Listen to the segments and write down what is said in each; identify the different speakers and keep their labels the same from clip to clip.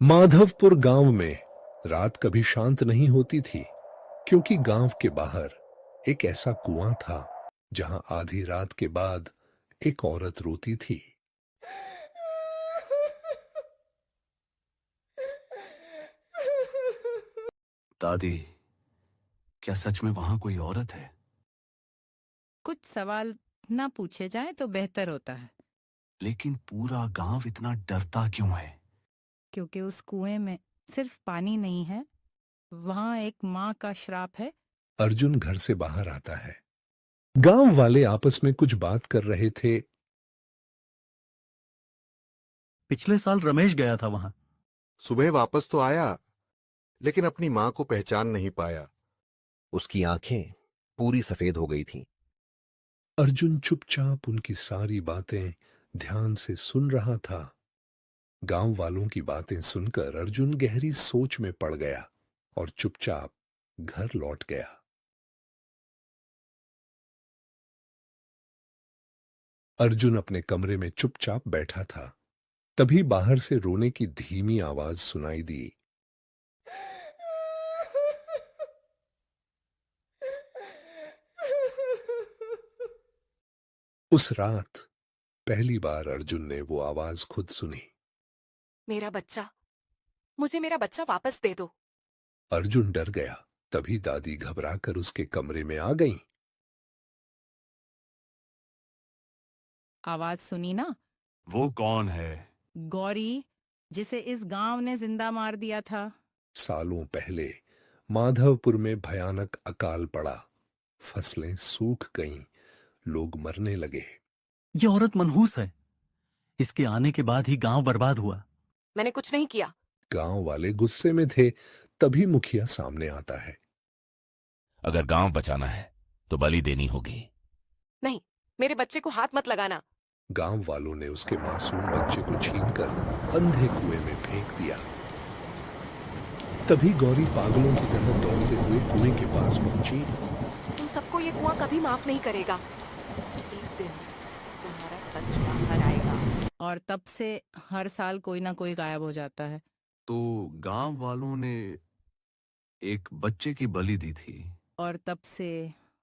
Speaker 1: माधवपुर गांव में रात कभी शांत नहीं होती थी, क्योंकि गांव के बाहर एक ऐसा कुआं था जहां आधी रात के बाद एक औरत रोती थी।
Speaker 2: दादी, क्या सच में वहां कोई औरत है?
Speaker 3: कुछ सवाल ना पूछे जाएं तो बेहतर होता है,
Speaker 2: लेकिन पूरा गांव इतना डरता क्यों है?
Speaker 3: क्योंकि उस कुएं में सिर्फ पानी नहीं है, वहां एक माँ का श्राप है।
Speaker 1: अर्जुन घर से बाहर आता है। गांव वाले आपस में कुछ बात कर रहे थे।
Speaker 4: पिछले साल रमेश गया था वहां।
Speaker 5: सुबह वापस तो आया, लेकिन अपनी मां को पहचान नहीं पाया।
Speaker 6: उसकी आंखें पूरी सफेद हो गई थीं।
Speaker 1: अर्जुन चुपचाप उनकी सारी बातें ध्यान से सुन रहा था। गांव वालों की बातें सुनकर अर्जुन गहरी सोच में पड़ गया और चुपचाप घर लौट गया। अर्जुन अपने कमरे में चुपचाप बैठा था। तभी बाहर से रोने की धीमी आवाज सुनाई दी। उस रात पहली बार अर्जुन ने वो आवाज खुद सुनी।
Speaker 7: मेरा बच्चा, मुझे मेरा बच्चा वापस दे दो।
Speaker 1: अर्जुन डर गया। तभी दादी घबराकर उसके कमरे में आ गईं।
Speaker 3: आवाज सुनी ना?
Speaker 2: वो कौन है?
Speaker 3: गौरी, जिसे इस गांव ने जिंदा मार दिया था।
Speaker 1: सालों पहले माधवपुर में भयानक अकाल पड़ा। फसलें सूख गईं, लोग मरने लगे।
Speaker 4: ये औरत मनहूस है। इसके आने के बाद ही गांव बर्बाद हुआ।
Speaker 7: मैंने कुछ नहीं किया।
Speaker 1: गांव वाले गुस्से में थे। तभी मुखिया सामने आता है।
Speaker 8: अगर गांव बचाना है तो बलि देनी होगी।
Speaker 7: नहीं, मेरे बच्चे को हाथ मत लगाना।
Speaker 1: गांव वालों ने उसके मासूम बच्चे को छीनकर अंधे कुएं में फेंक दिया। तभी गौरी पागलों की तरह दौड़ते हुए कुएं के पास पहुंची।
Speaker 7: तुम सबको ये कुआं कभी माफ नहीं करेगा। एक दिन तुम्हारा सच बाहर आएगा।
Speaker 3: और तब से हर साल कोई ना कोई गायब हो जाता है।
Speaker 2: तो गांव वालों ने एक बच्चे की बलि दी थी।
Speaker 3: और तब से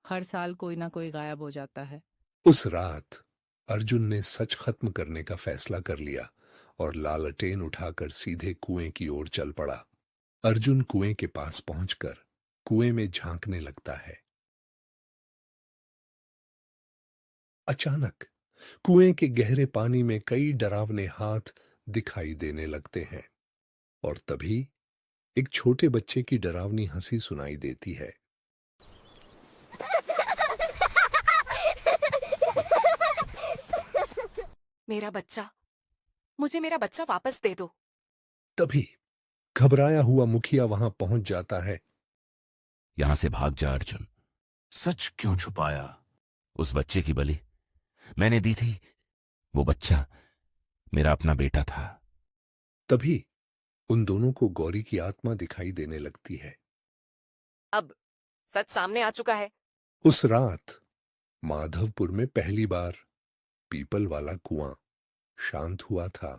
Speaker 3: हर साल कोई ना कोई गायब हो जाता है।
Speaker 1: उस रात अर्जुन ने सच खत्म करने का फैसला कर लिया और लालटेन उठाकर सीधे कुएं की ओर चल पड़ा। अर्जुन कुएं के पास पहुंचकर कुएं में झांकने लगता है। अचानक कुएं के गहरे पानी में कई डरावने हाथ दिखाई देने लगते हैं और तभी एक छोटे बच्चे की डरावनी हंसी सुनाई देती है।
Speaker 7: मेरा बच्चा, मुझे मेरा बच्चा वापस दे दो।
Speaker 1: तभी घबराया हुआ मुखिया वहां पहुंच जाता है।
Speaker 8: यहां से भाग जा अर्जुन।
Speaker 2: सच क्यों छुपाया?
Speaker 8: उस बच्चे की बलि मैंने दी थी। वो बच्चा मेरा अपना बेटा था।
Speaker 1: तभी उन दोनों को गौरी की आत्मा दिखाई देने लगती है।
Speaker 7: अब सच सामने आ चुका है।
Speaker 1: उस रात माधवपुर में पहली बार पीपल वाला कुआं शांत हुआ था।